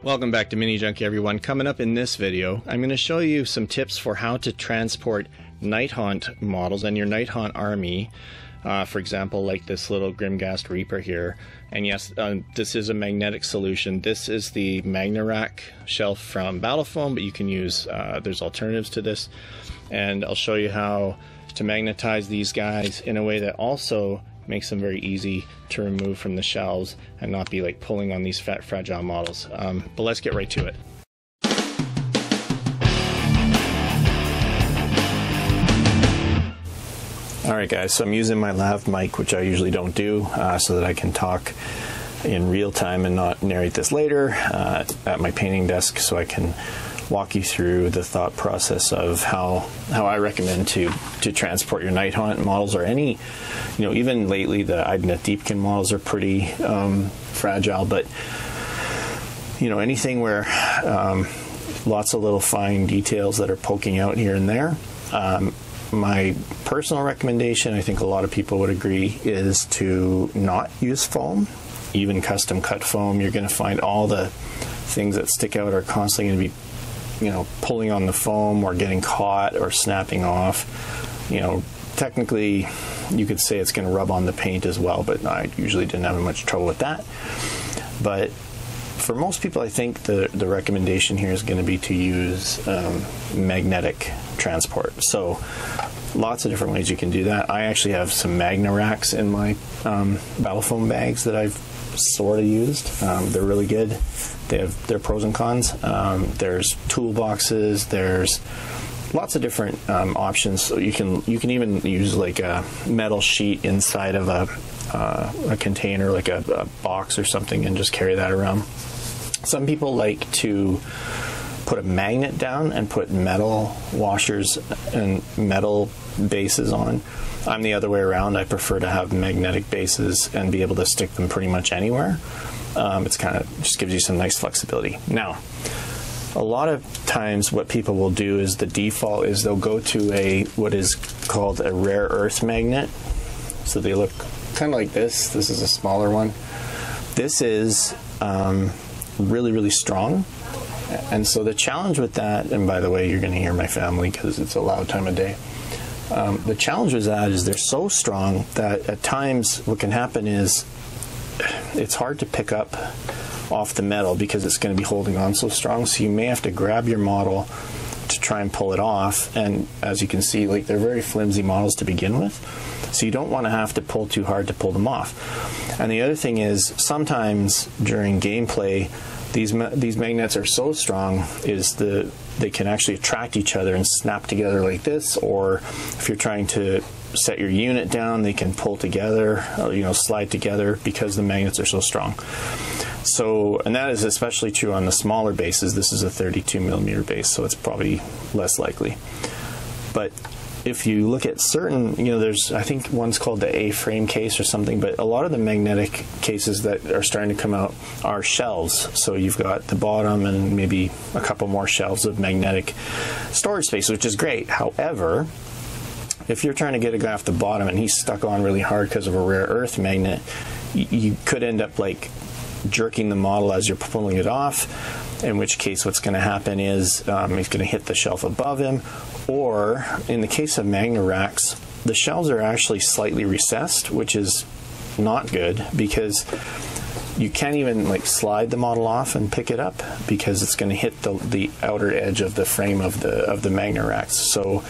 Welcome back to MiniJunkie, everyone. Coming up in this video, I'm going to show you some tips for how to transport Nighthaunt models and your Nighthaunt army. For example, like this little Grimghast Reaper here. And yes, this is a magnetic solution. This is the Magnarack shelf from Battlefoam, but you can use, there's alternatives to this. And I'll show you how to magnetize these guys in a way that also makes them very easy to remove from the shelves and not be like pulling on these fat, fragile models. But let's get right to it. Alright guys, so I'm using my lav mic, which I usually don't do, so that I can talk in real time and not narrate this later at my painting desk, so I can walk you through the thought process of how I recommend to transport your Nighthaunt models, or any, you know, even lately the Idoneth Deepkin models are pretty fragile, but you know, anything where lots of little fine details that are poking out here and there. My personal recommendation, I think a lot of people would agree, is to not use foam. Even custom cut foam, you're going to find all the things that stick out are constantly going to be, you know, pulling on the foam or getting caught or snapping off. You know, technically you could say it's going to rub on the paint as well, but I usually didn't have much trouble with that. But for most people, I think the recommendation here is going to be to use magnetic transport. So lots of different ways you can do that. I actually have some Magnaracks in my Battlefoam bags that I've sort of used. They're really good. They have their pros and cons. There's toolboxes. There's lots of different options. So you can even use like a metal sheet inside of a container, like a box or something, and just carry that around. Some people like to put a magnet down and put metal washers and metal bases on. I'm the other way around. I prefer to have magnetic bases and be able to stick them pretty much anywhere. It's kind of just gives you some nice flexibility. Now, a lot of times what people will do is the default is they'll go to what is called a rare earth magnet. So they look kind of like this. This is a smaller one. This is really, really strong. And so the challenge with that, and by the way, you're going to hear my family because it's a loud time of day. The challenge with that is they're so strong that at times what can happen is it's hard to pick up off the metal because it's going to be holding on so strong. So you may have to grab your model to try and pull it off. And as you can see, like, they're very flimsy models to begin with. So you don't want to have to pull too hard to pull them off. And the other thing is, sometimes during gameplay, these magnets are so strong they can actually attract each other and snap together like this. Or if you're trying to set your unit down, they can pull together, you know, slide together because the magnets are so strong. So, and that is especially true on the smaller bases. This is a 32mm base, so it's probably less likely. But if you look at certain, you know, there's, I think one's called the A-frame case or something, but a lot of the magnetic cases that are starting to come out are shelves. So you've got the bottom and maybe a couple more shelves of magnetic storage space, which is great. However, if you're trying to get a guy off the bottom and he's stuck on really hard because of a rare earth magnet, you could end up like jerking the model as you're pulling it off, in which case what's going to happen is he's going to hit the shelf above him. Or in the case of Magnaracks, the shelves are actually slightly recessed, which is not good because you can't even like slide the model off and pick it up because it's going to hit the outer edge of the frame of the Magnaracks. So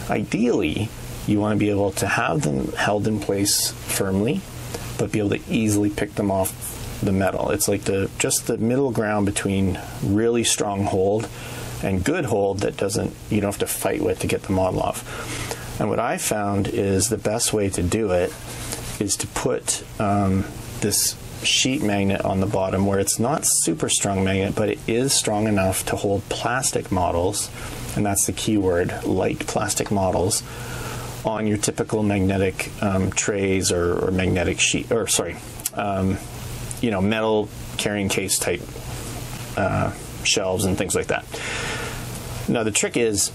ideally, you want to be able to have them held in place firmly, but be able to easily pick them off the metal. It's like just the middle ground between really strong hold and good hold that you don't have to fight with to get the model off. And what I found is the best way to do it is to put this sheet magnet on the bottom where it's not super strong magnet, but it is strong enough to hold plastic models, and that's the key word, light plastic models, on your typical magnetic trays or magnetic sheet, or sorry, you know, metal carrying case type shelves and things like that. Now the trick is,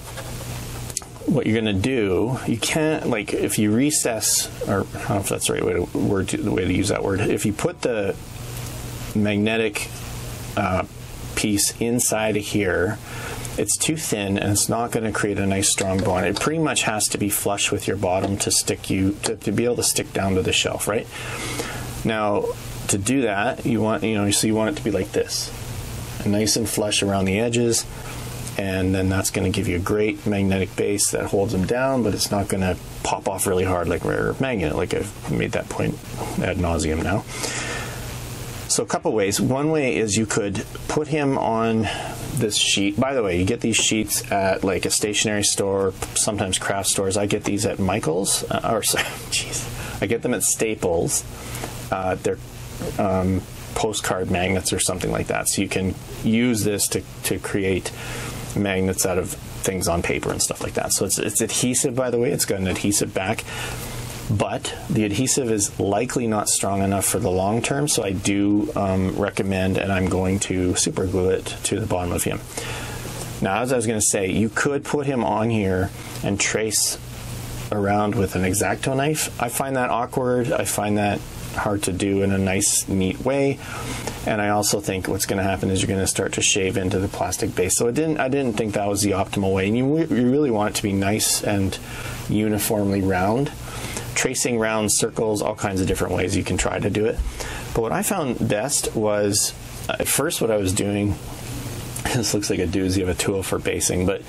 what you're going to do, you can't, like, if you recess, or I don't know if that's the right way to use that word, if you put the magnetic piece inside of here, it's too thin and it's not going to create a nice strong bond. It pretty much has to be flush with your bottom to stick you to be able to stick down to the shelf, right? Now, to do that, you want, so you want it to be like this, nice and flush around the edges, and then that's going to give you a great magnetic base that holds them down, but it's not going to pop off really hard like a rare earth magnet. Like I've made that point ad nauseum now. So a couple ways. One way is you could put him on this sheet. By the way, you get these sheets at like a stationery store, sometimes craft stores. I get these at Michael's, I get them at Staples. They're postcard magnets or something like that. So you can use this to create magnets out of things on paper and stuff like that. So it's adhesive, by the way. It's got an adhesive back, but the adhesive is likely not strong enough for the long term. So I do recommend, and I'm going to super glue it to the bottom of him. Now, as I was going to say, you could put him on here and trace around with an X-Acto knife. I find that awkward. I find that hard to do in a nice, neat way. And I also think what's going to happen is you're going to start to shave into the plastic base. So I didn't think that was the optimal way. And you really want it to be nice and uniformly round. Tracing round circles, all kinds of different ways you can try to do it. But what I found best was, at first what I was doing, this looks like a doozy of a tool for basing, but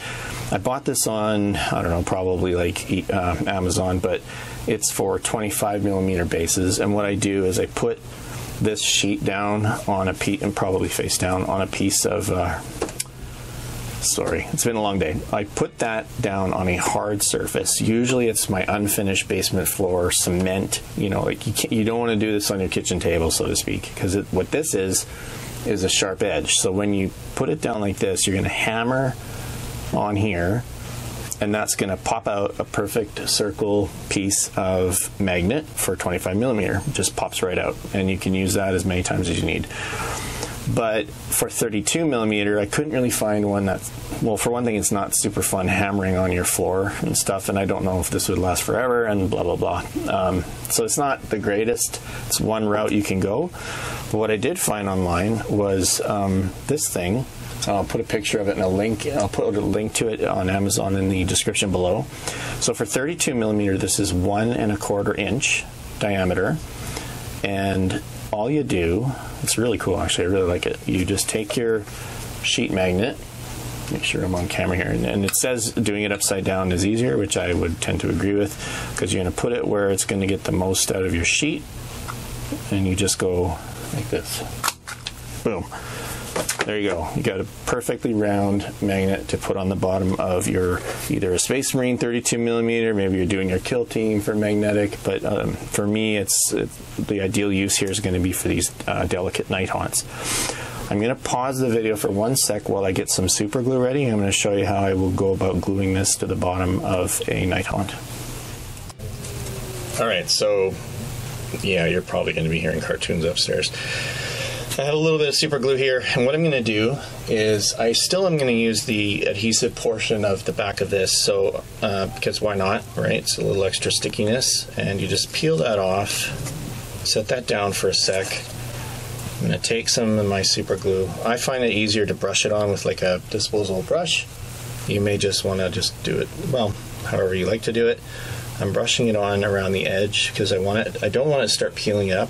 I bought this on, I don't know, probably like Amazon, but it's for 25mm bases. And what I do is I put this sheet down on a piece, and probably face down on a piece of, sorry, it's been a long day. I put that down on a hard surface. Usually it's my unfinished basement floor, cement, like you don't want to do this on your kitchen table, so to speak, because what this is a sharp edge. So when you put it down like this, you're going to hammer on here, and that's going to pop out a perfect circle piece of magnet for 25mm. It just pops right out, and you can use that as many times as you need. But for 32mm, I couldn't really find one that, well, for one thing, it's not super fun hammering on your floor and stuff, and I don't know if this would last forever, and blah, blah, blah. So it's not the greatest. It's one route you can go. But what I did find online was this thing. I'll put a picture of it and a link. I'll put a link to it on Amazon in the description below. So for 32mm, this is 1 1/4 inch diameter, and all you do, it's really cool actually, I really like it. You just take your sheet magnet, make sure I'm on camera here, and it says doing it upside down is easier, which I would tend to agree with, because you're going to put it where it's going to get the most out of your sheet, and you just go like this. Boom. There you go. You got a perfectly round magnet to put on the bottom of your, either a Space Marine 32mm, maybe you're doing your kill team for magnetic, but for me, the ideal use here is going to be for these delicate Nighthaunts. I'm going to pause the video for 1 sec while I get some super glue ready. I'm going to show you how I will go about gluing this to the bottom of a Nighthaunt. Alright, so yeah, you're probably going to be hearing cartoons upstairs. I have a little bit of super glue here, and what I'm going to do is I still am going to use the adhesive portion of the back of this, so because why not, right? It's a little extra stickiness, and you just peel that off, set that down for a sec. I'm going to take some of my super glue. I find it easier to brush it on with like a disposable brush. You may just want to just do it, well, however you like to do it. I'm brushing it on around the edge because I don't want it to start peeling up.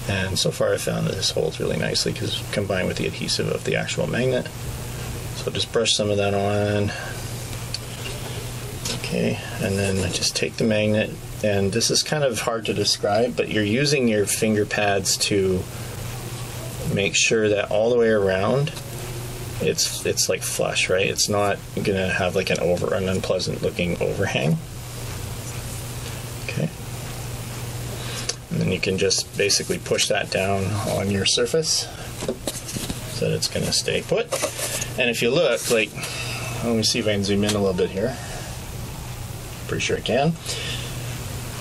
And so far I found that this holds really nicely because combined with the adhesive of the actual magnet. So just brush some of that on. Okay, and then I just take the magnet, and this is kind of hard to describe, but you're using your finger pads to make sure that all the way around it's like flush, right? It's not gonna have like an unpleasant looking overhang. Okay. And then you can just basically push that down on your surface so that it's going to stay put. And if you look, like, let me see if I can zoom in a little bit here. Pretty sure I can.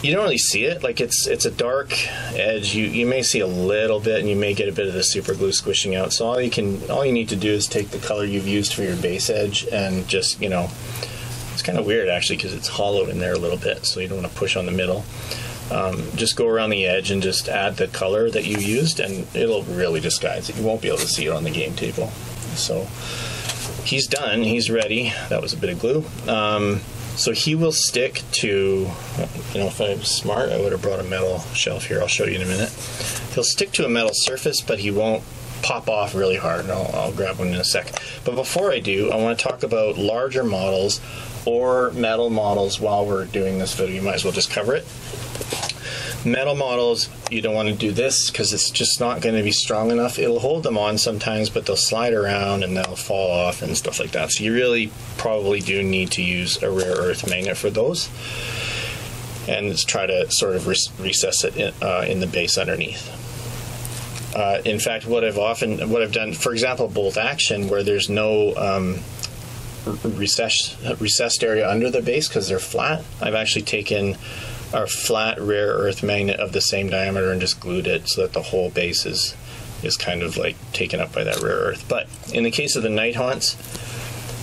You don't really see it. Like, it's a dark edge. You may see a little bit, and you may get a bit of the super glue squishing out. So all you need to do is take the color you've used for your base edge and just, it's kind of weird actually because it's hollowed in there a little bit, so you don't want to push on the middle. just go around the edge and just add the color that you used, and it'll really disguise it. You won't be able to see it on the game table. So he's done. He's ready. That was a bit of glue. So he will stick to, you know, if I was smart, I would have brought a metal shelf here. I'll show you in a minute. He'll stick to a metal surface, but he won't pop off really hard, and I'll grab one in a sec. But before I do, I want to talk about larger models or metal models while we're doing this video. You might as well just cover it. Metal models, you don't want to do this because it's just not going to be strong enough. It'll hold them on sometimes, but they'll slide around and they'll fall off and stuff like that. So you really probably do need to use a rare earth magnet for those, and let's try to sort of recess it in the base underneath. In fact, what I've done, for example, bolt action, where there's no recessed area under the base because they're flat, I've actually taken a flat rare earth magnet of the same diameter and just glued it so that the whole base is kind of like taken up by that rare earth. But in the case of the Nighthaunts,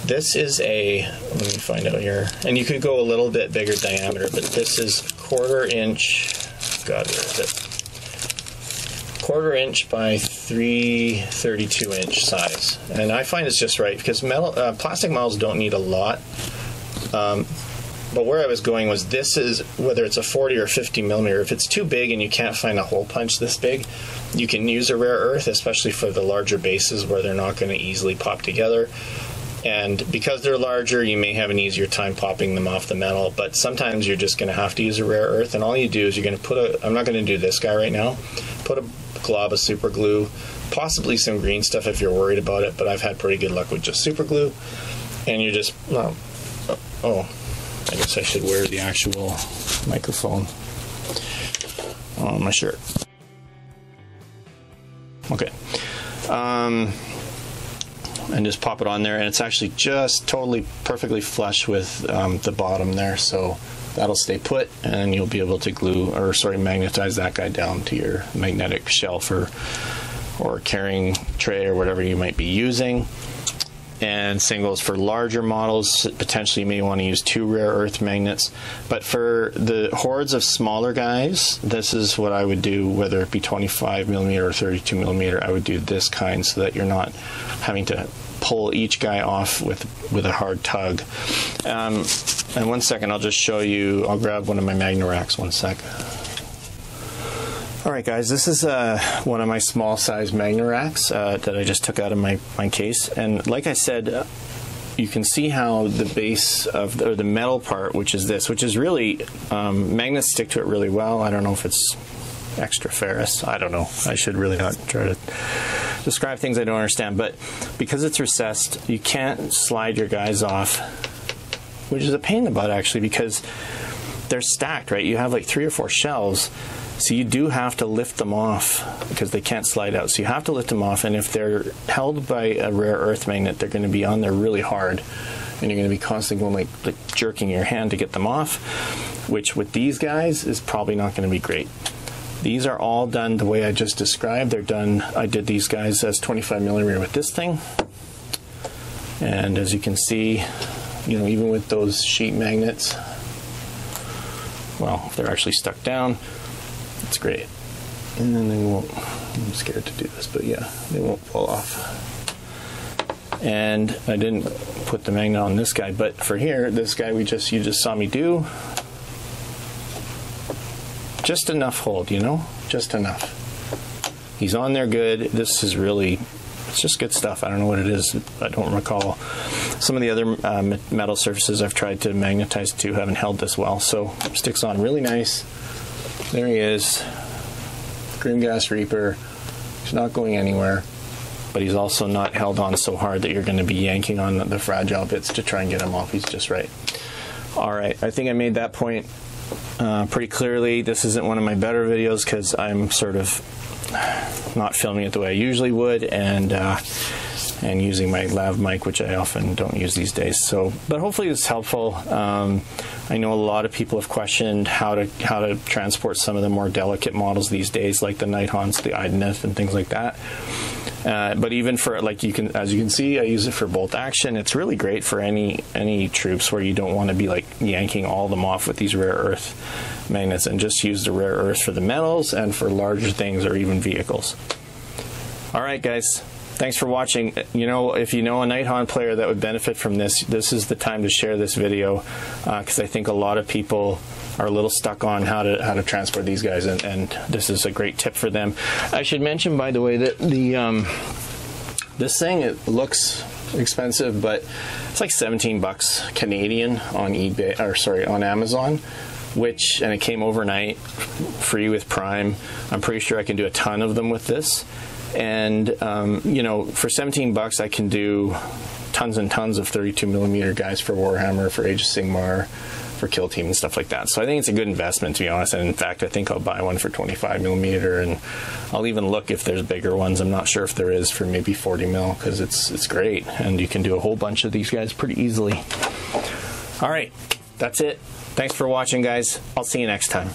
this is a, let me find out here, and you could go a little bit bigger diameter, but this is 1/4 inch, God, where is it? 1/4 inch by 3/32 inch size, and I find it's just right because plastic models don't need a lot. But where I was going was, this is, whether it's a 40 or 50 millimeter, if it's too big and you can't find a hole punch this big, you can use a rare earth, especially for the larger bases where they're not going to easily pop together. And because they're larger, you may have an easier time popping them off the metal, but sometimes you're just going to have to use a rare earth, and all you do is you're going to put I'm not going to do this guy right now, put a glob of super glue, possibly some green stuff if you're worried about it, but I've had pretty good luck with just super glue, and you just, I guess I should wear the actual microphone on my shirt. Okay. And just pop it on there, and it's actually just totally perfectly flush with the bottom there, so that'll stay put, and you'll be able to magnetize that guy down to your magnetic shelf or carrying tray or whatever you might be using. And same goes for larger models. Potentially you may want to use 2 rare earth magnets, but for the hordes of smaller guys, this is what I would do, whether it be 25 millimeter or 32 millimeter. I would do this kind so that you're not having to pull each guy off with a hard tug. And one second, I'll just show you. I'll grab one of my Magna racks, one sec. Alright guys, this is one of my small size Magna racks that I just took out of my case, and like I said, you can see how the base of the metal part, which is really, magnets stick to it really well. I don't know if it's extra ferrous, I don't know, I should really not try to describe things I don't understand, but because it's recessed, you can't slide your guys off, which is a pain in the butt actually, because they're stacked, right? You have like 3 or 4 shelves. So you do have to lift them off because they can't slide out. So you have to lift them off, and if they're held by a rare earth magnet, they're going to be on there really hard, and you're going to be constantly going like jerking your hand to get them off, which with these guys is probably not going to be great. These are all done the way I just described. They're done, I did these guys as 25 millimeter with this thing, and as you can see, you know, even with those sheet magnets, well, if they're actually stuck down, it's great. And then they won't, I'm scared to do this, but yeah, they won't fall off. And I didn't put the magnet on this guy, but for here, this guy you just saw me do, just enough hold, you know, just enough. He's on there good. This is really, it's just good stuff. I don't know what it is. I don't recall. Some of the other metal surfaces I've tried to magnetize to haven't held this well, so sticks on really nice. There he is, Grimgas Reaper. He's not going anywhere, but he's also not held on so hard that you're going to be yanking on the fragile bits to try and get him off. He's just right. Alright, I think I made that point pretty clearly. This isn't one of my better videos because I'm sort of not filming it the way I usually would, and using my lav mic, which I often don't use these days. So, but hopefully it's helpful. I know a lot of people have questioned how to transport some of the more delicate models these days, like the Nighthaunts, the Idoneth, and things like that. But even for, like, as you can see, I use it for bolt action. It's really great for any troops where you don't want to be like yanking all of them off with these rare earth magnets, and just use the rare earth for the metals and for larger things or even vehicles. All right, guys. Thanks for watching. You know, if you know a Nighthaunt player that would benefit from this, this is the time to share this video, because I think a lot of people are a little stuck on how to transport these guys, and this is a great tip for them. I should mention, by the way, that this thing, it looks expensive, but it's like 17 bucks Canadian on eBay, or sorry, on Amazon, and it came overnight, free with Prime. I'm pretty sure I can do a ton of them with this. And, you know, for 17 bucks, I can do tons and tons of 32mm guys for Warhammer, for Age of Sigmar, for Kill Team and stuff like that. So I think it's a good investment, to be honest. And in fact, I think I'll buy one for 25mm, and I'll even look if there's bigger ones. I'm not sure if there is for maybe 40mm, because it's great. And you can do a whole bunch of these guys pretty easily. All right, that's it. Thanks for watching, guys. I'll see you next time.